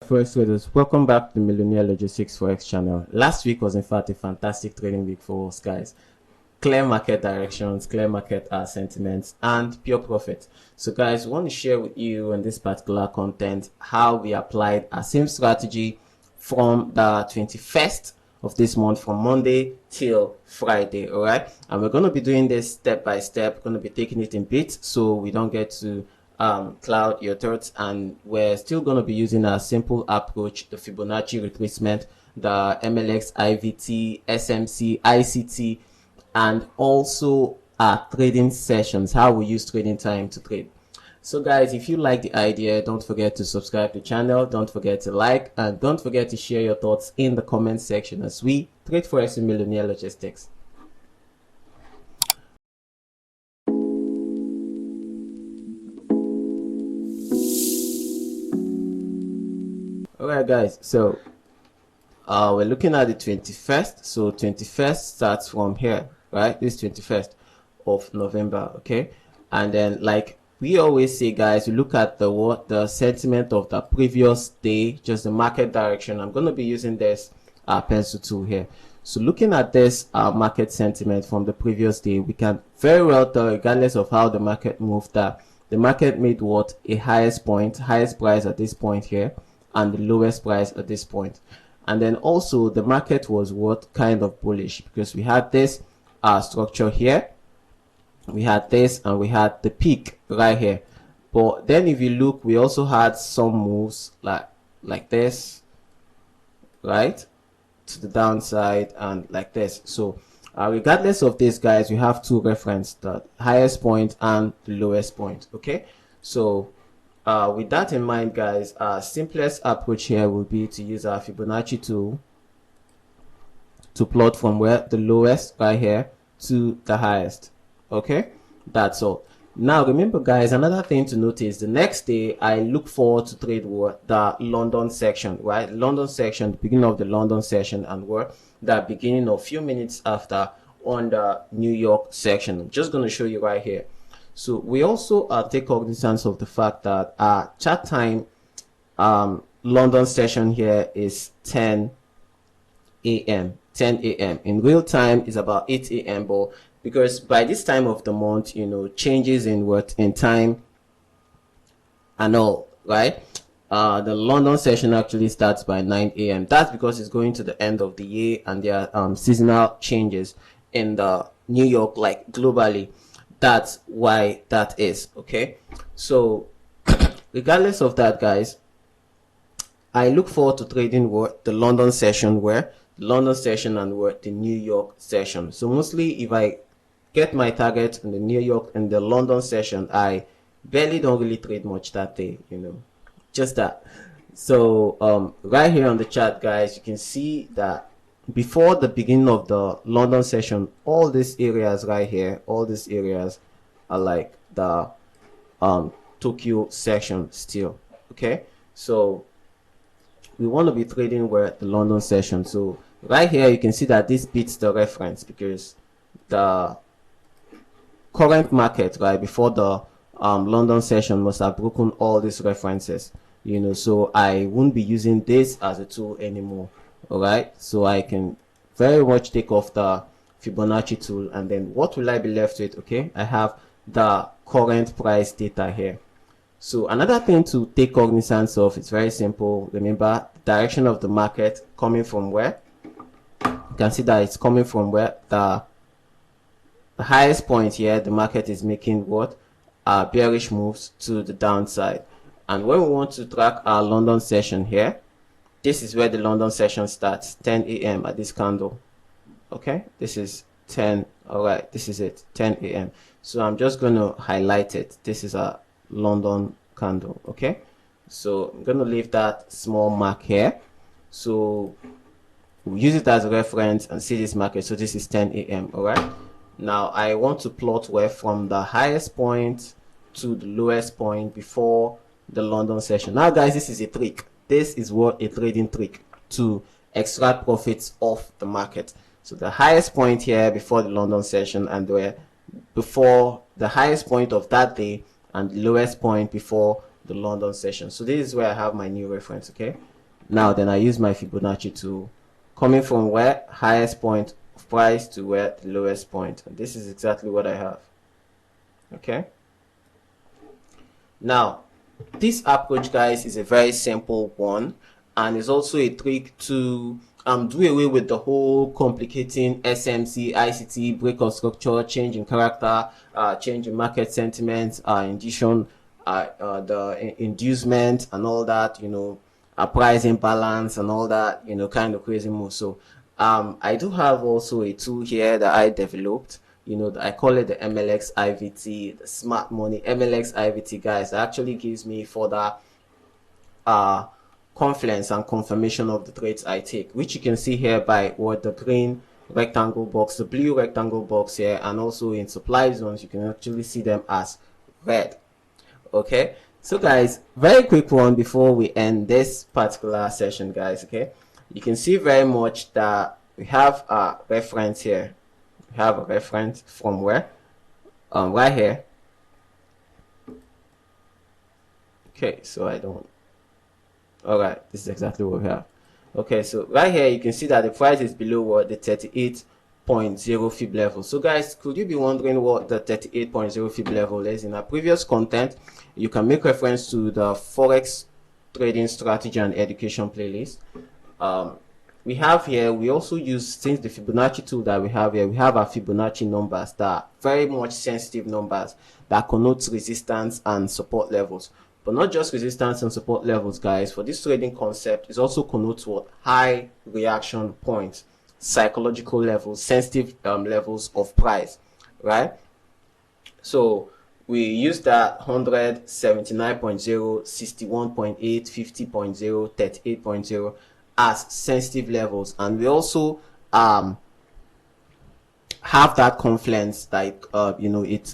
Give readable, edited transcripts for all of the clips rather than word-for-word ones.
Forex traders, welcome back to the Millionaire Logistics Forex channel. Last week was in fact a fantastic trading week for us guys. Clear market directions, clear market sentiments, and pure profit. So guys, we want to share with you in this particular content how we applied our same strategy from the 21st of this month, from Monday till Friday. All right, and we're going to be doing this step by step. We're going to be taking it in bits so we don't get to cloud your thoughts, and we're still going to be using a simple approach: the Fibonacci retracement, the MLX, IVT, SMC, ICT, and also our trading sessions, how we use trading time to trade. So guys, if you like the idea, don't forget to subscribe to the channel, don't forget to like, and don't forget to share your thoughts in the comment section as we trade Forex in Millionaire Logistics. Alright guys, so we're looking at the 21st. So 21st starts from here, right? This 21st of November, okay? And then, like we always say guys, we look at the sentiment of the previous day, just the market direction. I'm going to be using this pencil tool here. So looking at this market sentiment from the previous day, we can very well tell, regardless of how the market moved, that the market made what? A highest price at this point here, and the lowest price at this point. And then also the market was what? Kind of bullish, because we had this structure here, we had this, and we had the peak right here. But then if you look, we also had some moves like this, right, to the downside, and like this. So regardless of this guys, we have two reference, the highest point and the lowest point. Okay, so with that in mind guys, our simplest approach here would be to use our Fibonacci tool to plot from where the lowest right here to the highest. Okay, that's all. Now remember guys, another thing to notice, the next day I look forward to trade what? The London section, right? London section, the beginning of the London session, and what? The beginning of few minutes after on the New York section. I'm just going to show you right here. So we also take cognizance of the fact that our chart time London session here is 10 a.m. 10 a.m. in real time is about 8 a.m. but because by this time of the month, you know, changes in what? In time and all, right? The London session actually starts by 9 a.m. That's because it's going to the end of the year, and there are seasonal changes in the New York, like globally. That's why that is. Okay, so regardless of that guys, I look forward to trading what? The London session, where the London session, and what? The New York session. So mostly if I get my target in the New York and the London session, I barely don't really trade much that day, you know, just that. So right here on the chart guys, you can see that before the beginning of the London session, all these areas right here, all these areas are like the Tokyo section still. Okay, so we want to be trading where? The London session. So right here you can see that this beats the reference, because the current market right before the London session must have broken all these references, you know. So I won't be using this as a tool anymore. All right, so I can very much take off the Fibonacci tool, and then what will I be left with? Okay, I have the current price data here. So another thing to take cognizance of, it's very simple. Remember, direction of the market coming from where? You can see that it's coming from where? The highest point here, the market is making what? Bearish moves to the downside. And when we want to track our London session here, this is where the London session starts, 10 a.m. at this candle. Okay, this is 10. All right, this is it, 10 a.m. So I'm just going to highlight it. This is a London candle. Okay, so I'm going to leave that small mark here. So we use it as a reference and see this market. So this is 10 a.m. all right, now I want to plot where from the highest point to the lowest point before the London session. Now guys, this is a trick. This is what a trading trick to extract profits off the market. So the highest point here before the London session, and where before the highest point of that day, and the lowest point before the London session. So this is where I have my new reference. Okay, Now then I use my Fibonacci tool, coming from where highest point of price to where the lowest point, and this is exactly what I have. Okay, now this approach, guys, is a very simple one, and it's also a trick to do away with the whole complicating SMC, ICT, break of structure, change in character, change in market sentiment, the inducement and all that, price imbalance and all that, kind of crazy move. So I do have also a tool here that I developed. I call it the MLX IVT, the smart money MLX IVT, guys. That actually gives me further confidence and confirmation of the trades I take, which you can see here by what the green rectangle box, the blue rectangle box here, and also in supply zones you can actually see them as red. Okay, so guys, very quick one before we end this particular session, guys. Okay, you can see very much that we have a reference here. We have a reference from where right here. Okay, so I don't. All right, this is exactly what we have. Okay, so right here you can see that the price is below what the 38.0 fib level. So guys, could you be wondering what the 38.0 fib level is? In our previous content, you can make reference to the Forex trading strategy and education playlist. We have here, we also use, since the Fibonacci tool that we have here, we have our Fibonacci numbers that are very much sensitive numbers that connotes resistance and support levels. But not just resistance and support levels, guys. For this trading concept, it also connotes what? High reaction points, psychological levels, sensitive levels of price, right? So we use that 100, 79.0, 61.8, 50.0, 38.0 as sensitive levels, and we also have that confluence that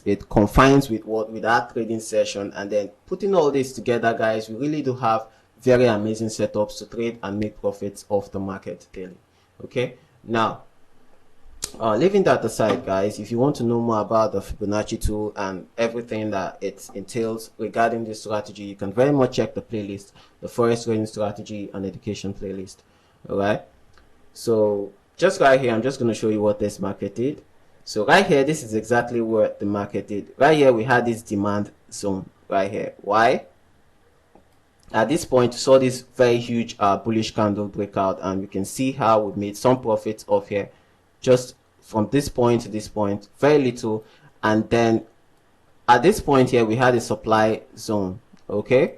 it confines with our trading session. And then putting all this together, guys, we really do have very amazing setups to trade and make profits off the market daily. Okay, now leaving that aside, guys, if you want to know more about the Fibonacci tool and everything that it entails regarding this strategy, you can very much check the playlist, the Forex trading strategy and education playlist. All right, so just right here, I'm just going to show you what this market did. So right here, this is exactly what the market did. Right here, we had this demand zone right here. Why? At this point, we saw this very huge bullish candle breakout, and we can see how we made some profits off here, just from this point to this point, very little. And then at this point here, we had a supply zone. Okay.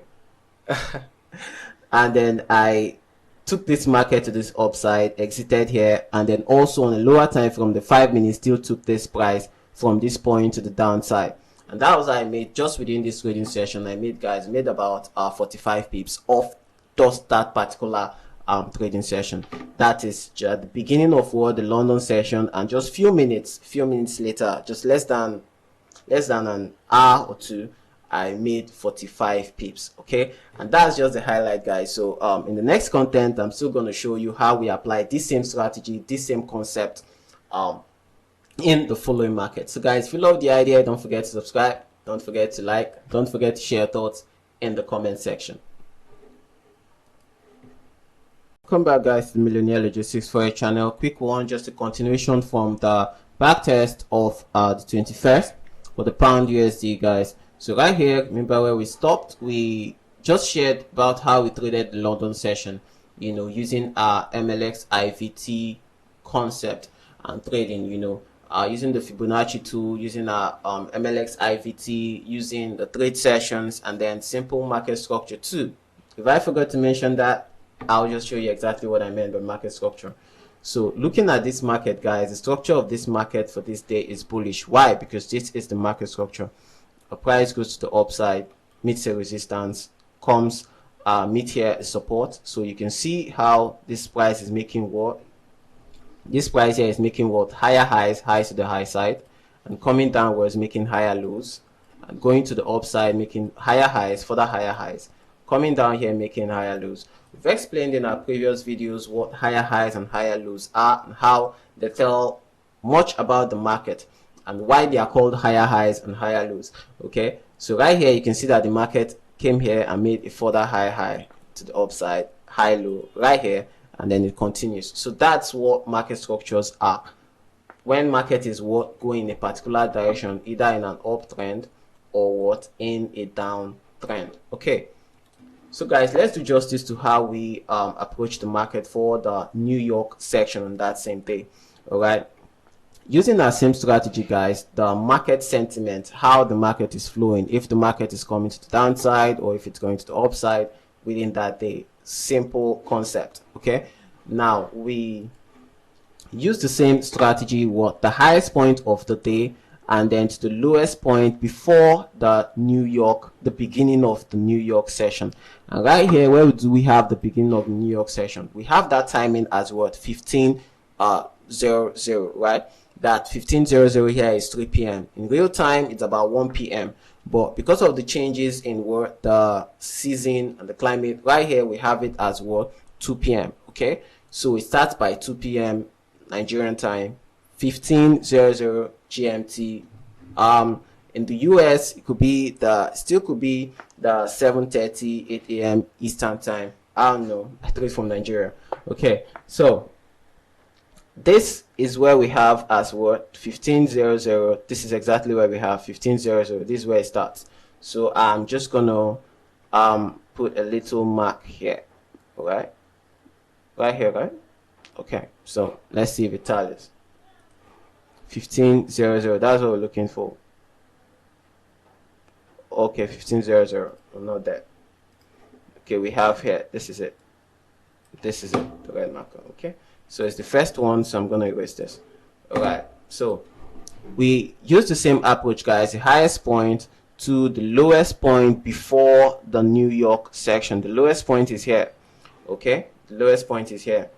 And then I took this market to this upside, exited here, and then also on a lower time from the 5 minutes still took this price from this point to the downside. And that was how I made, just within this trading session, I made about 45 pips off just that particular trading session. That is at the beginning of the London session, and just few minutes later, just less than an hour or two, I made 45 pips. Okay, and that's just the highlight, guys. So in the next content, I'm still going to show you how we apply this same strategy, this same concept in the following market. So guys, if you love the idea, don't forget to subscribe, don't forget to like, don't forget to share your thoughts in the comment section. Welcome back, guys, to the Millionaire Logistics Forex channel. Quick one, just a continuation from the back test of the 21st for the pound USD, guys. So right here, remember where we stopped? We just shared about how we traded the London session, using our MLX IVT concept and trading, using the Fibonacci tool, using our MLX IVT, using the trade sessions, and then simple market structure too. If I forgot to mention that, I'll just show you exactly what I meant by market structure. So looking at this market, guys, the structure of this market for this day is bullish. Why? Because this is the market structure. A price goes to the upside, meets a resistance, comes meet here a support. So you can see how this price is making what? This price here is making what? Higher highs to the high side, and coming downwards making higher lows, and going to the upside making higher highs, further higher highs, coming down here making higher lows. We've explained in our previous videos what higher highs and higher lows are and how they tell much about the market and why they are called higher highs and higher lows. Okay, so right here you can see that the market came here and made a further higher high to the upside, high low right here, and then it continues. So that's what market structures are. When market is going in a particular direction, either in an uptrend or in a downtrend. Okay, so guys, let's do justice to how we approach the market for the New York section on that same day. All right, using that same strategy, guys, the market sentiment, how the market is flowing, if the market is coming to the downside or if it's going to the upside within that day. Simple concept. Okay, now we use the same strategy, what the highest point of the day and then to the lowest point before the beginning of the New York session. And right here, where do we have the beginning of the New York session? We have that timing as what? 15:00, right? That 15:00 here is 3 p.m. in real time. It's about 1 p.m. but because of the changes in what the season and the climate, right here we have it as what? 2 p.m. okay, so it starts by 2 p.m. Nigerian time, 15:00 GMT. In the US, it could be the 7:30, 8 a.m. Eastern time. I don't know. I think it's from Nigeria. Okay, so this is where we have as what? 15:00. This is exactly where we have 15:00. This is where it starts. So I'm just gonna put a little mark here. All right, right here, right? Okay, so let's see if it tallies. 15:00, that's what we're looking for. Okay, 15:00. I'm not there. Okay, we have here, this is it, the red marker. Okay, so it's the first one, so I'm gonna erase this. All right, so we use the same approach, guys. The highest point to the lowest point before the New York section. The lowest point is here. Okay, the lowest point is here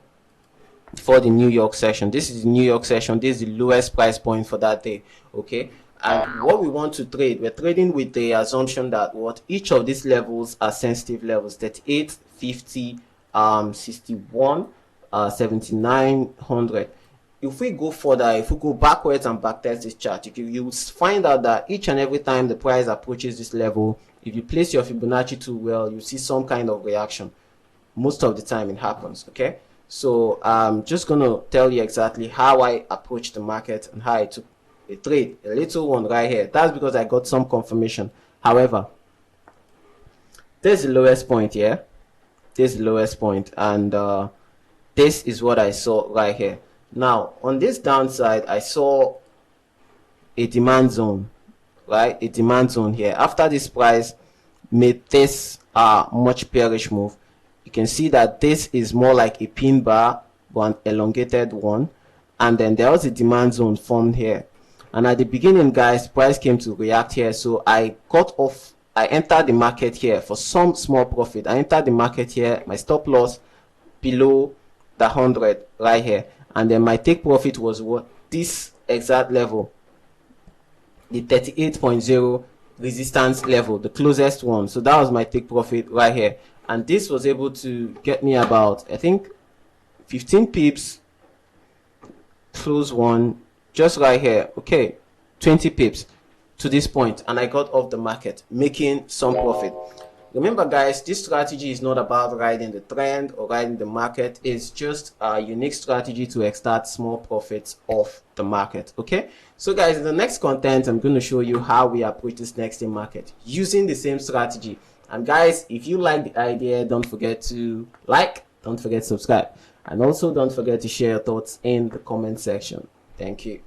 for the New York session. This is the New York session. This is the lowest price point for that day. Okay, and what we want to trade, we're trading with the assumption that what each of these levels are sensitive levels: 38, 50, 61, 79, 100. If we go further, if we go backwards and backtest this chart, you will find out that each and every time the price approaches this level, if you place your Fibonacci tool well, you see some kind of reaction. Most of the time it happens. Okay, so I'm just gonna tell you exactly how I approached the market and how I took a trade, a little one right here. That's because I got some confirmation. However, there's the lowest point here. This is the lowest point, and this is what I saw right here. Now on this downside, I saw a demand zone, right? A demand zone here. After this price made this much bearish move, you can see that this is more like a pin bar, but an elongated one, and then there was a demand zone formed here. And at the beginning, guys, price came to react here, so I got off. I entered the market here for some small profit. I entered the market here, my stop loss below the 100 right here, and then my take profit was what? This exact level, the 38.0 resistance level, the closest one. So that was my take profit right here, and this was able to get me about, I think, 15 pips, close one just right here. Okay, 20 pips to this point, and I got off the market making some profit. Remember, guys, this strategy is not about riding the trend or riding the market. It's just a unique strategy to extract small profits off the market. Okay, so guys, in the next content, I'm going to show you how we approach this next day market using the same strategy. And guys, if you like the idea, don't forget to like, don't forget to subscribe, and also don't forget to share your thoughts in the comment section. Thank you.